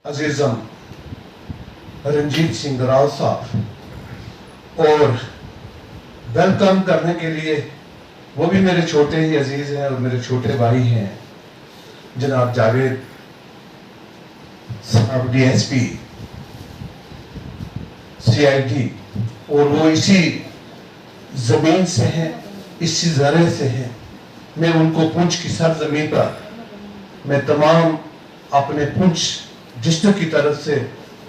अजीजम रंजीत सिंह राव साहब और वेलकम करने के लिए वो भी मेरे छोटे ही अजीज हैं और मेरे छोटे भाई हैं जनाब जावेद साहब DSP CID और वो इसी जमीन से हैं, इसी जरे से हैं। मैं उनको पुंछ की सरजमीन पर मैं तमाम अपने पुंछ डिस्ट्रिक्ट की तरफ से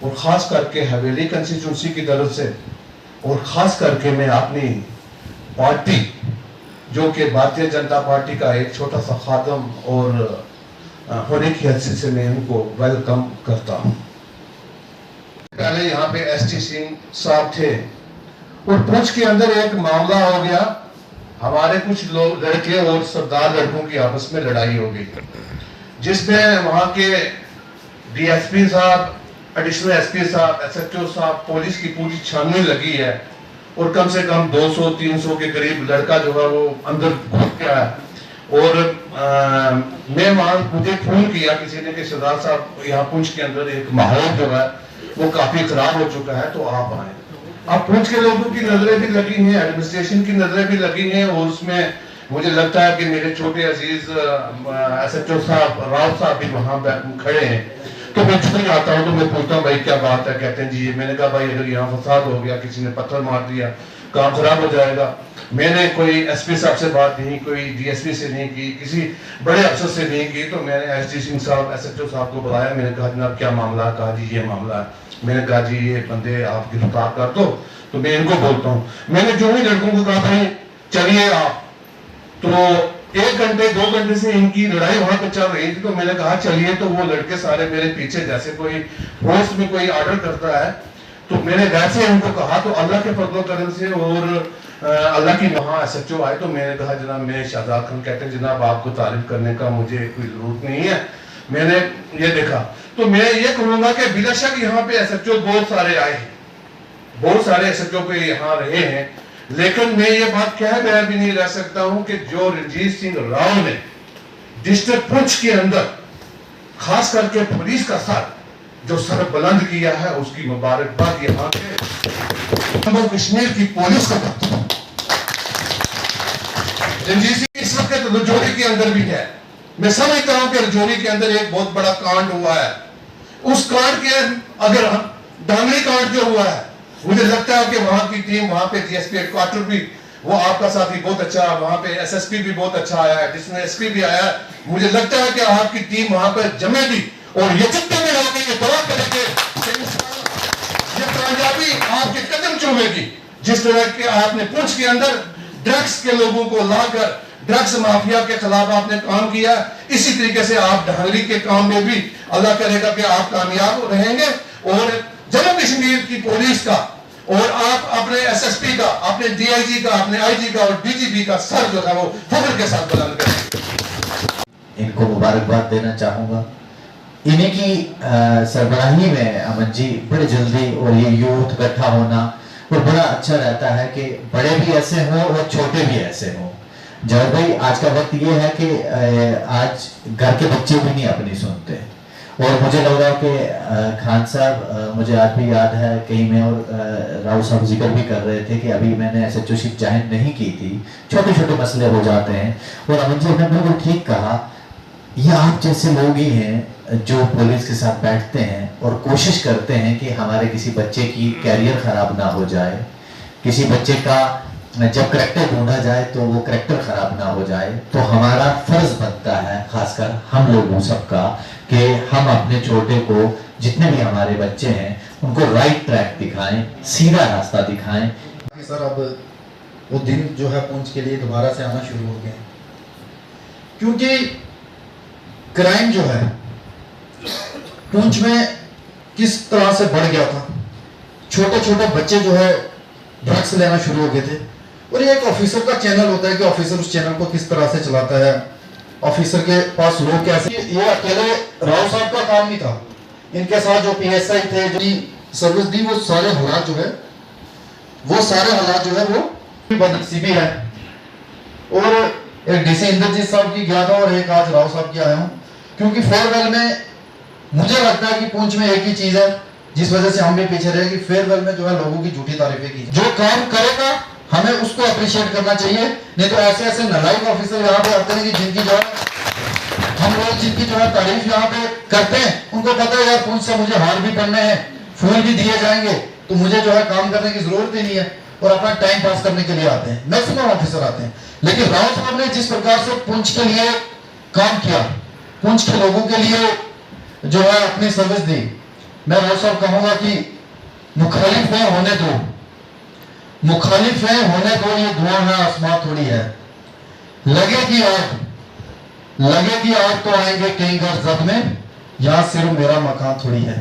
और ख़ास करके हवेली कंस्टिट्यूंसी की तरफ से और ख़ास करके मैं अपनी पार्टी जो कि भारतीय जनता पार्टी का एक छोटा सा खादम और होने की हैसियत से मैं उनको वेलकम करता हूँ। पहले यहाँ पे ST सिंह साहब थे और पुंछ के अंदर एक मामला हो गया, हमारे कुछ लोग लड़के और सरदार लड़कों की आपस में लड़ाई हो गई जिसमें वहाँ के DSP साहब, एडिशनल SP साहब, SHO साहब, पुलिस की पूरी छानबीन लगी है और कम से कम 200-300 के करीब लड़का जो है वो अंदर घुस गया है। और मैं वहाँ मुझे फोन किया किसी ने कि सरदार साहब यहाँ पुंछ के अंदर एक माहौल जो है वो काफी खराब हो चुका है, तो आप आए। अब पुंछ के लोगों की नजरें भी लगी हैं, एडमिनिस्ट्रेशन की नजरें भी लगी हैं और उसमें मुझे लगता है कि मेरे छोटे अजीज SHO साहब राव साहब भी वहाँ खड़े हैं। तो मैं छुट्टी आता हूँ तो मैं पूछता हूँ भाई क्या बात है, कहते हैं जी मैंने कहा भाई अगर यहाँ फसाद हो गया, किसी ने पत्थर मार दिया, काम खराब हो जाएगा। मैंने कोई SP साहब से बात नहीं, कोई DSP से नहीं की, किसी बड़े अफसर से नहीं की, तो मैंने ST सिंह साहब SHO साहब को बुलाया। मैंने कहा जनाब क्या मामला, कहा जी ये मामला है। मैंने कहा जी ये बंदे आप गिरफ्तार कर दो। तो मैं इनको बोलता हूँ, मैंने जो ही लड़कों को कहा भाई चलिए आप, तो 1 घंटे 2 घंटे से इनकी लड़ाई वहां पे चल रही थी। तो मैंने कहा चलिए, तो वो लड़के सारे मेरे पीछे जैसे कोई पोस्ट में कोई ऑर्डर करता है, तो मैंने वैसे उनको कहा। तो अल्लाह के फजल करम से और अल्लाह की वहाँ SHO आए तो मैंने कहा जनाब मैं शाहजाद खान, कहते हैं जनाब आपको तारीफ करने का मुझे कोई जरूरत नहीं है, मैंने ये देखा। तो मैं ये कहूँगा कि बिलाशक यहाँ पे SHO बहुत सारे आए हैं, बहुत सारे SHO पे यहाँ रहे हैं, लेकिन मैं ये बात कह मैं भी नहीं रह सकता हूं कि जो रंजीत सिंह राव ने डिस्ट्रिक्ट पुंछ के अंदर खास करके पुलिस का सर जो सर बुलंद किया है उसकी मुबारकबाद यहाँ के जम्मू कश्मीर की पुलिस को करता हूं। रंजीत सिंह इस वक्त रजौरी के अंदर भी है, मैं समझता हूं कि रजौरी के अंदर एक बहुत बड़ा कांड हुआ है। उस कांड के अगर डांगरी कांड जो हुआ है, मुझे लगता है कि वहां की टीम, वहां पे DSP हेडक्वार्टर भी वो आपका साथी बहुत अच्छा, वहां पे SSP भी बहुत अच्छा आया है, जिसमें SP भी आया है। मुझे लगता है कि आपकी टीम वहां पर जमेगी और यकीन में होगी, ये दुआ करेंगे ये कामयाबी आपके कदम चूमेगी। जिस तरह के आपने पुंछ के अंदर ड्रग्स के लोगों को लाकर ड्रग्स माफिया के खिलाफ आपने काम किया, इसी तरीके से आप ढांगरी के काम में भी अल्लाह करेगा कि आप कामयाब रहेंगे और जम्मू कश्मीर की पुलिस का और आप अपने SSP का, अपने DIG का, अपने IG का और DGP का सर जो है वो फख्र के साथ बुलंद करें। इनको मुबारकबाद देना चाहूँगा। इन्हीं की सरबराही में अमन जी बड़े जल्दी और ये यूथ इकट्ठा होना और बड़ा अच्छा रहता है कि बड़े भी ऐसे हों और छोटे भी ऐसे हों। जब भाई आज का वक्त ये है कि आज घर के बच्चे भी नहीं अपनी सुनते और मुझे लग रहा है कि खान साहब, मुझे आज भी याद है कहीं मैं और राव साहब जिक्र भी कर रहे थे कि अभी मैंने SHO शिप जाहिर नहीं की थी, छोटे छोटे मसले हो जाते हैं। और अमन जी ने बिल्कुल ठीक कहा, ये आप जैसे लोग ही हैं जो पुलिस के साथ बैठते हैं और कोशिश करते हैं कि हमारे किसी बच्चे की कैरियर खराब ना हो जाए, किसी बच्चे का जब करैक्टर ढूंढा जाए तो वो करैक्टर खराब ना हो जाए। तो हमारा फर्ज बनता है खासकर हम लोगों सबका कि हम अपने छोटे को, जितने भी हमारे बच्चे हैं, उनको राइट ट्रैक दिखाएं, सीधा रास्ता दिखाएं। सर अब वो दिन जो है पुंछ के लिए दोबारा से आना शुरू हो गए, क्योंकि क्राइम जो है पुंछ में किस तरह से बढ़ गया था। छोटे छोटे बच्चे जो है ड्रग्स लेना शुरू हो गए थे और ये एक ऑफिसर का चैनल होता है कि ऑफिसर उस चैनल को किस तरह से चलाता है, ऑफिसर के पास लोग कैसे। ये अकेले राव साहब का काम नहीं था, इनके साथ जो PSI थे जो सर्विस दी, वो सारे हालात जो है वो बदनसीबी है। और एक DC इंद्रजीत साहब की गया था और एक आज राव साहब की आया हूँ, क्योंकि फेयरवेल में मुझे लगता है कि पुंछ में एक ही चीज है जिस वजह से हम भी पीछे रहे, कि फेयरवेल में जो है लोगों की झूठी तारीफें की। जो काम करेगा हमें उसको अप्रिशिएट करना चाहिए, नहीं तो ऐसे ऐसे नालायक ऑफिसर यहाँ पे आते हैं कि जिनकी जो है हम लोग जिनकी जो है तारीफ यहाँ पे करते हैं, उनको पता है यार पुंछ से मुझे हार भी पड़ने हैं, फूल भी दिए जाएंगे, तो मुझे जो है काम करने की जरूरत ही नहीं है, और अपना टाइम पास करने के लिए आते हैं। मैक्सिमम ऑफिसर आते हैं। लेकिन राव साहब ने जिस प्रकार से पुंछ के लिए काम किया, पुंछ के लोगों के लिए जो है अपनी सर्विस दी, मैं राव साहब कहूंगा कि मुखालिफ है होने दो, मुखालिफ है होने दो, ये धुआं है आसमां थोड़ी है, लगेगी आग तो आएंगे कई घर जद में, यहां सिर्फ मेरा मकान थोड़ी है।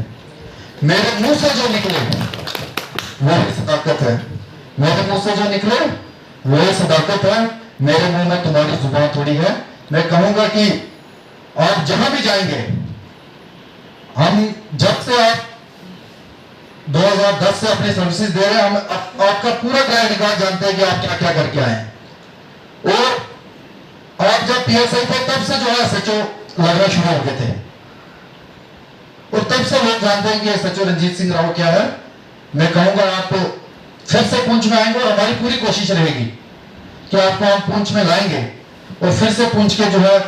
मेरे मुंह से जो निकले वही सदाकत है, मेरे मुंह से जो निकले वही सदाकत है, मेरे मुंह में तुम्हारी जुबान थोड़ी है। मैं कहूंगा कि आप जहां भी जाएंगे, हम जब से आप 2010 से अपनी सर्विसेज दे रहे हैं, हम आपका पूरा ट्रैक रिकॉर्ड जानते हैं कि आप क्या क्या करके आए हैं। और आप जब पीएसआई थे तब से जो है एसएचओ लगना शुरू हो गए थे, और तब से लोग जानते हैं कि एसएचओ रंजीत सिंह राव क्या है। मैं कहूंगा आप फिर से पुंछ में आएंगे, और हमारी पूरी कोशिश रहेगी कि आपको हम पुंछ में लाएंगे, और फिर से पुंछ के जो है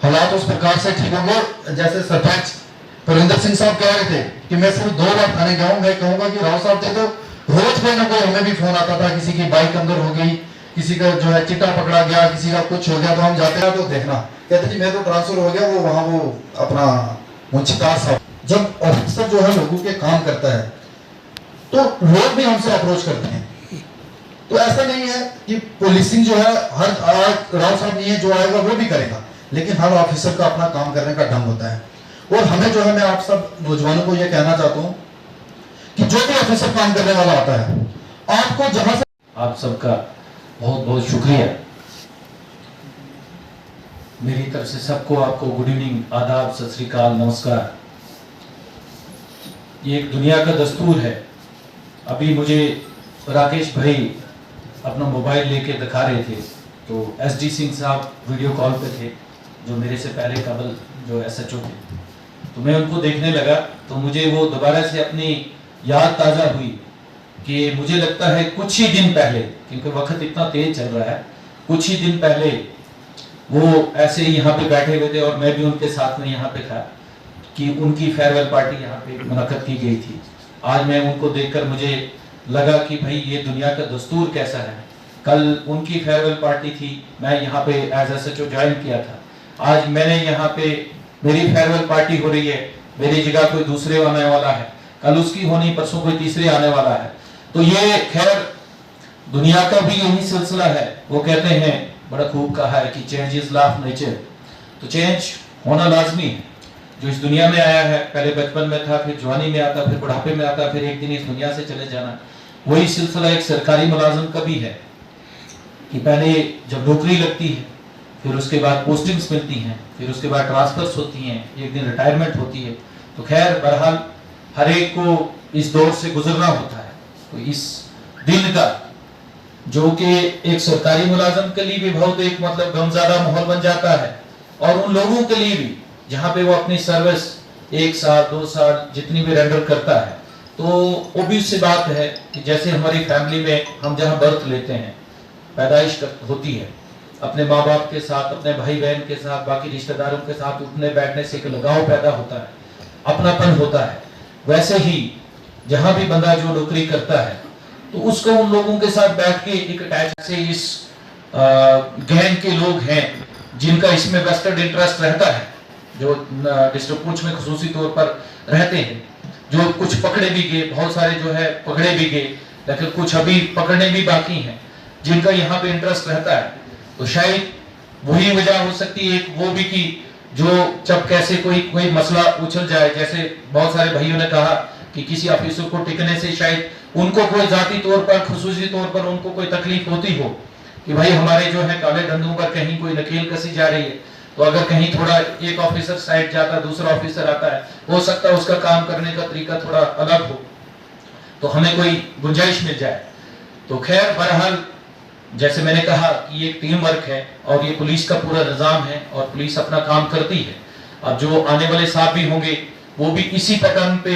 हालात उस प्रकार से ठीक होंगे। जैसे सरपंच परविंदर सिंह साहब कह रहे थे कि मैं सिर्फ 2 बार थाने गया हूं, मैं कहूंगा कि राव साहब थे तो रोज कोई ना कोई हमें भी फोन आता था, किसी की बाइक अंदर हो गई, किसी का जो है चिट्टा पकड़ा गया, किसी का कुछ हो गया, तो हम जाते हैं तो देखना, कहते जी मैं तो ट्रांसफर हो गया, वो वहां वो अपना मुंशीदार साहब। जब ऑफिसर जो है लोगों के काम करता है तो लोग भी हमसे अप्रोच करते हैं। तो ऐसा नहीं है कि पुलिसिंग जो है हर राव साहब नहीं है, जो आएगा वो भी करेगा, लेकिन हर ऑफिसर का अपना काम करने का ढंग होता है। और हमें जो है, मैं आप सब नौजवानों को यह कहना चाहता हूं कि जो भी ऑफिसर काम करने वाला आता है, आपको जहां से आप सबका बहुत बहुत शुक्रिया। मेरी तरफ से सबको आपको गुड इवनिंग, आदाब, सत श्री अकाल, नमस्कार। ये एक दुनिया का दस्तूर है। अभी मुझे राकेश भाई अपना मोबाइल लेके दिखा रहे थे, तो एसडी सिंह साहब वीडियो कॉल पे थे, जो मेरे से पहले कबल जो एसएचओ थे। तो मैं उनको देखने लगा तो मुझे वो दोबारा से अपनी याद ताज़ा हुई कि मुझे लगता है कुछ ही दिन पहले, क्योंकि वक्त इतना तेज चल रहा है, कुछ ही दिन पहले वो ऐसे ही यहाँ पे बैठे हुए थे और मैं भी उनके साथ में यहाँ पे था कि उनकी फेयरवेल पार्टी यहाँ पे मुनक्कद की गई थी। आज मैं उनको देखकर मुझे लगा कि भाई ये दुनिया का दस्तूर कैसा है। कल उनकी फेयरवेल पार्टी थी, मैं यहाँ पे एज एसएचओ ज्वाइन किया था। आज मैंने यहाँ पे मेरी फेयरवेल पार्टी हो रही है, मेरी जगह कोई दूसरे आने वाला है, कल उसकी होनी, परसों कोई तीसरे आने वाला है। तो ये खैर दुनिया का भी यही सिलसिला है। वो कहते हैं, बड़ा खूब कहा है कि change is law of nature. तो चेंज होना लाजमी है। जो इस दुनिया में आया है, पहले बचपन में था, फिर जवानी में आता, फिर बुढ़ापे में आता, फिर एक दिन इस दुनिया से चले जाना। वही सिलसिला एक सरकारी मुलाजिम का भी है कि पहले जब नौकरी लगती है, फिर उसके बाद पोस्टिंग्स मिलती हैं, फिर उसके बाद ट्रांसफर्स होती हैं, एक दिन रिटायरमेंट होती है। तो खैर बहरहाल हर एक को इस दौर से गुजरना होता है। तो इस दिन का जो कि एक सरकारी मुलाजिम के लिए भी बहुत एक मतलब गमज़दा माहौल बन जाता है, और उन लोगों के लिए भी जहाँ पे वो अपनी सर्विस 1 साल 2 साल जितनी भी रेंडर करता है, तो ऑब्वियस सी बात है कि जैसे हमारी फैमिली में हम जहाँ बर्थ लेते हैं, पैदाइश होती है, अपने माँ बाप के साथ, अपने भाई बहन के साथ, बाकी रिश्तेदारों के साथ उठने बैठने से एक लगाव पैदा होता है, अपनापन होता है। वैसे ही जहाँ भी बंदा जो नौकरी करता है, तो उसको उन लोगों के साथ बैठ के एक अटैच से इस गैंग के लोग हैं जिनका इसमें वेस्टेड इंटरेस्ट रहता है, जो डिस्ट्रिक्ट पुंछ में खुसूसी तौर पर रहते हैं, जो कुछ पकड़े भी गए, बहुत सारे जो है पकड़े भी गए, लेकिन कुछ अभी पकड़ने भी बाकी हैं, जिनका यहाँ पे इंटरेस्ट रहता है। तो शायद वही वजह हो सकती है एक वो भी कि जो जब कैसे कोई मसला उछल जाए, जैसे बहुत सारे भाइयों ने कहा कि किसी ऑफिसर को टिकने से शायद उनको कोई जाती तौर पर, खुसूसी तौर पर उनको कोई तकलीफ होती हो कि भाई हमारे जो है काले धंधों पर कहीं कोई नकेल कसी जा रही है, तो अगर कहीं थोड़ा एक ऑफिसर साइड जाता है, दूसरा ऑफिसर आता है, हो सकता है उसका काम करने का तरीका थोड़ा अलग हो, तो हमें कोई गुंजाइश मिल जाए। तो खैर बहरहाल जैसे मैंने कहा कि ये टीम वर्क है और ये पुलिस का पूरा निज़ाम है और पुलिस अपना काम करती है। अब जो आने वाले साहब भी होंगे वो भी इसी पैटर्न पे,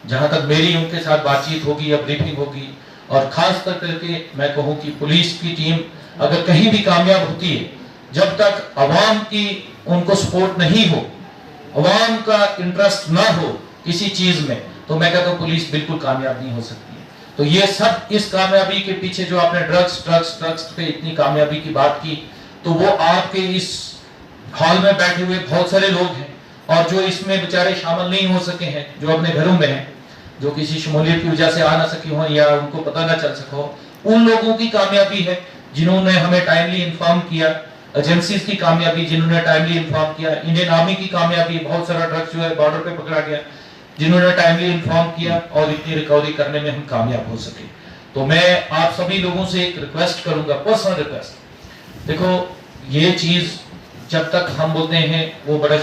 जहां तक मेरी उनके साथ बातचीत होगी या ब्रीफिंग होगी। और खास करके मैं कहूं कि पुलिस की टीम अगर कहीं भी कामयाब होती है, जब तक अवाम की उनको सपोर्ट नहीं हो, अवाम का इंटरेस्ट ना हो किसी चीज में, तो मैं कहता हूं पुलिस बिल्कुल कामयाब नहीं हो सकती है। तो ये सब इस कामयाबी के पीछे, जो आपने ड्रग्स पे इतनी कामयाबी की बात की, तो वो आपके इस हॉल में बैठे हुए बहुत सारे लोग हैं, और जो इसमें बेचारे शामिल नहीं हो सके हैं, जो अपने घरों में हैं, जो किसी शमूलियत की वजह से आ ना सके हो या उनको पता ना चल सका हो, उन लोगों की कामयाबी है जिन्होंने हमें टाइमली इन्फॉर्म किया, एजेंसीज की कामयाबी जिन्होंने टाइमली इन्फॉर्म किया, इंडियन आर्मी की कामयाबी, बहुत सारा ड्रग्स जो है बॉर्डर पे पकड़ा गया, जिन्होंने टाइमली इन्फॉर्म किया, और इतनी रिकवरी करने में हम कामयाब हो सके। तो मैं आप सभी लोगों से एक रिक्वेस्ट करूंगा, पर्सनल रिक्वेस्ट। देखो, ये चीज जब तक हम बोलते हैं, वो बड़ा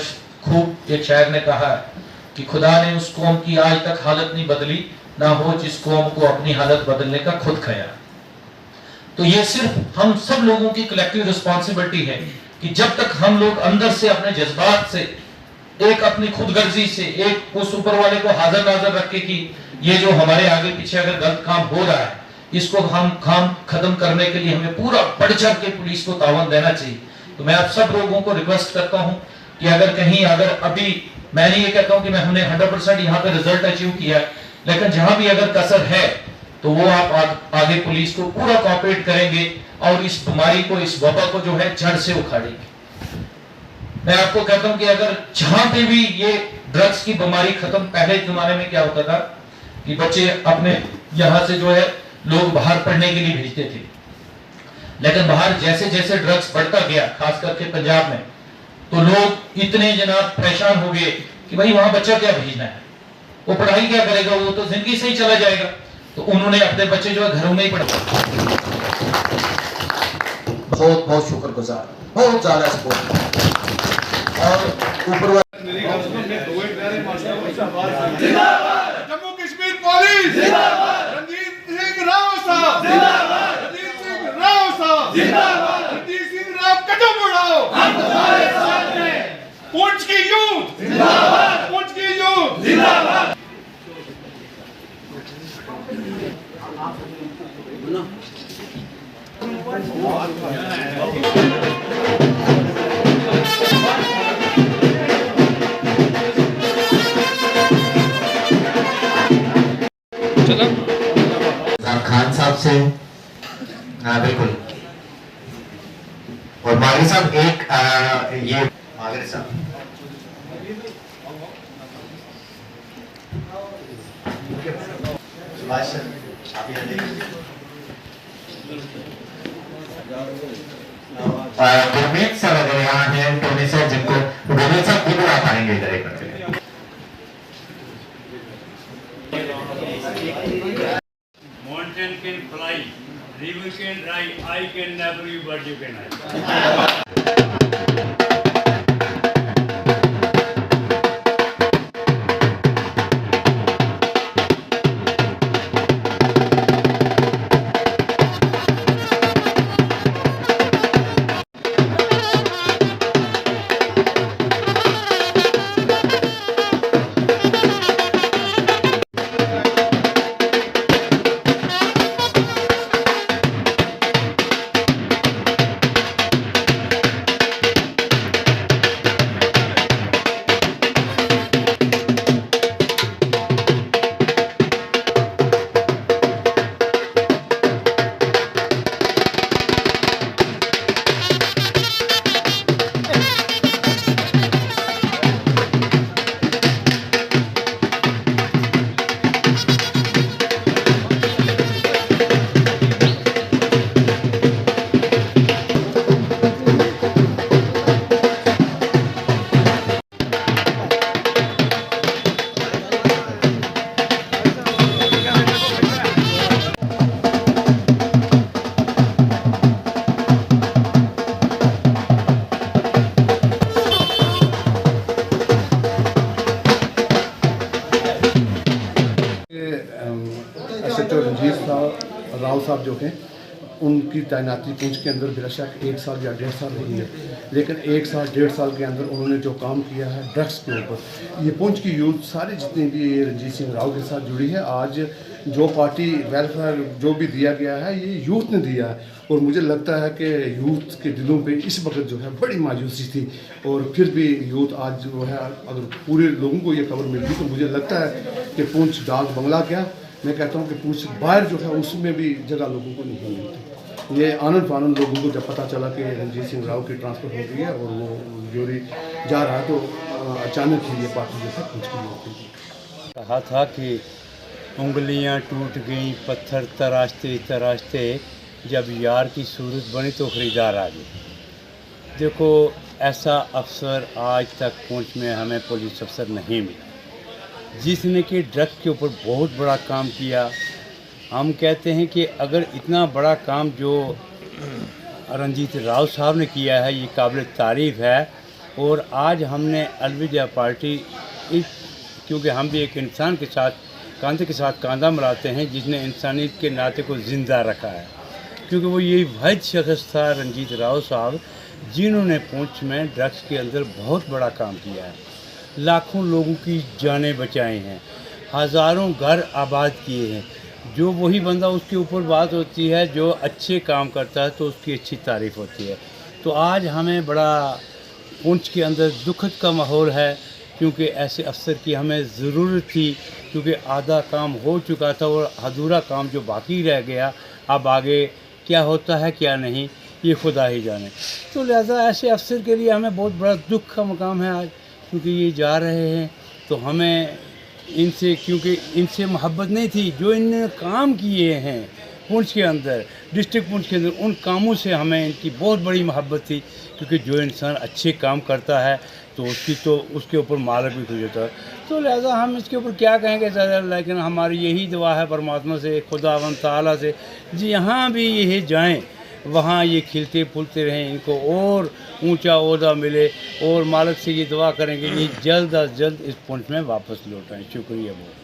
खूब एक शायर ने कहा है कि खुदा ने उस कौम की आज तक हालत नहीं बदली, ना हो जिस कौम को अपनी हालत बदलने का खुद ख्याल। तो ये सिर्फ हम सब लोगों की कलेक्टिव रिस्पॉन्सिबिलिटी है कि जब तक हम लोग अंदर से अपने जज्बात से, एक अपनी खुदगर्जी से, एक उस ऊपर वाले को हाजिर नाजर रख के कि ये जो हमारे आगे पीछे अगर गलत काम हो रहा है, इसको हम काम खत्म करने के लिए हमें पूरा बढ़ चढ़ के पुलिस को तावन देना चाहिए। तो मैं आप सब लोगों को रिक्वेस्ट करता हूं कि अगर अभी मैं नहीं ये कहता हूं कि मैं हमने 100% यहाँ पे रिजल्ट अचीव किया, लेकिन जहां भी अगर कसर है तो वो आप आगे पुलिस को पूरा कोऑपरेट करेंगे और इस बीमारी को, इस वबा को जो है जड़ से उखाड़ेंगे। मैं आपको कहता हूं कि अगर जहां पे भी ये ड्रग्स की बीमारी खत्म, पहले जमाने में क्या होता था कि बच्चे अपने यहां से जो है लोग बाहर पढ़ने के लिए भेजते थे, लेकिन बाहर जैसे जैसे ड्रग्स बढ़ता गया, खास करके पंजाब में, तो लोग इतने जनाब परेशान हो गए कि भाई वहां बच्चा क्या भेजना है, वो पढ़ाई क्या करेगा, वो तो जिंदगी से ही चला जाएगा। तो उन्होंने अपने बच्चे जो है घरों में ही पढ़ा। बहुत बहुत शुक्रगुजार, बहुत ज्यादा सपोर्ट। और ऊपर जम्मू कश्मीर पुलिस जिंदाबाद, रणजीत सिंह राव साहब जिंदाबाद, रणजीत सिंह राव साहब जिंदाबाद, रणजीत सिंह राव कदम उठाओ, हम तुम्हारे साथ हैं। पुंछ की यूथ जिंदाबाद, पुंछ की यूथ जिंदाबाद। खान साहब से, हाँ बिल्कुल, और मागरे साहब ये मागरे साहब, सुभाष सर आप यहाँ देखिए, गुरमीत सर अगर यहाँ हैं, टोनी सर, जिनको गुरमीत सर खुद आप आएंगे इधर एक minute. Mountain can fly, river can dry, I can never you, but you can I. SHO Ranjit Rao साहब जो हैं, उनकी तैनाती पुंछ के अंदर बेशक 1 साल या 1.5 साल रही है, लेकिन 1 साल 1.5 साल के अंदर उन्होंने जो काम किया है ड्रग्स के ऊपर, ये पुंछ की यूथ सारी जितनी भी रणजीत सिंह राव के साथ जुड़ी है, आज जो पार्टी वेलफेयर जो भी दिया गया है ये यूथ ने दिया है। और मुझे लगता है कि यूथ के दिलों पे इस वक्त जो है बड़ी मायूसी थी, और फिर भी यूथ आज जो है, अगर पूरे लोगों को ये खबर मिल गई तो मुझे लगता है कि पुंछ डाक बंगला क्या, मैं कहता हूँ कि पुंछ बाहर जो है उसमें भी जगह लोगों को नहीं मिलती। ये आनंद फानंद लोगों को जब पता चला कि रणजीत सिंह राव की ट्रांसफ़र हो गई है और वो जोरी जा रहा है, तो अचानक ही ये पार्टी जो है पुंछ की होती कहा था कि उंगलियां टूट गईं, पत्थर तराशते तराशते जब यार की सूरत बनी तो खरीदार आ गए। देखो, ऐसा अफसर आज तक पुंछ में हमें पुलिस अफसर नहीं मिला जिसने कि ड्रग्स के ऊपर बहुत बड़ा काम किया। हम कहते हैं कि अगर इतना बड़ा काम जो रणजीत राव साहब ने किया है ये काबिल तारीफ़ है। और आज हमने अलविदा पार्टी क्योंकि हम भी एक इंसान के साथ कांधे के साथ कांधा मिलाते हैं जिसने इंसानियत के नाते को ज़िंदा रखा है, क्योंकि वो यही वाहिद शख्स था रणजीत राव साहब जिन्होंने पुंछ में ड्रग्स के अंदर बहुत बड़ा काम किया है, लाखों लोगों की जानें बचाई हैं, हज़ारों घर आबाद किए हैं। जो वही बंदा उसके ऊपर बात होती है जो अच्छे काम करता है तो उसकी अच्छी तारीफ़ होती है। तो आज हमें बड़ा पुंछ के अंदर दुखद का माहौल है, क्योंकि ऐसे अफसर की हमें ज़रूरत थी, क्योंकि आधा काम हो चुका था और अधूरा काम जो बाकी रह गया, अब आगे क्या होता है क्या नहीं ये खुदा ही जाने। तो लिहाजा ऐसे अफसर के लिए हमें बहुत बड़ा दुख का मकाम है आज, क्योंकि ये जा रहे हैं तो हमें इनसे, क्योंकि इनसे मोहब्बत नहीं थी, जो इन्होंने काम किए हैं पुंछ के अंदर, डिस्ट्रिक्ट पुंछ के अंदर, उन कामों से हमें इनकी बहुत बड़ी मोहब्बत थी। क्योंकि जो इंसान अच्छे काम करता है तो उसके ऊपर मालक भी खुश होता है। तो लिहाजा हम इसके ऊपर क्या कहेंगे ज़्यादा, लेकिन हमारी यही दुआ है परमात्मा से, खुदावंद ताला से, जी यहाँ भी ये जाएँ वहाँ ये खिलते फूलते रहें, इनको और ऊंचा ओहदा मिले, और मालिक से ये दुआ करेंगे कि जल्द अज जल्द इस पुंछ में वापस लौटाएं। शुक्रिया बहुत।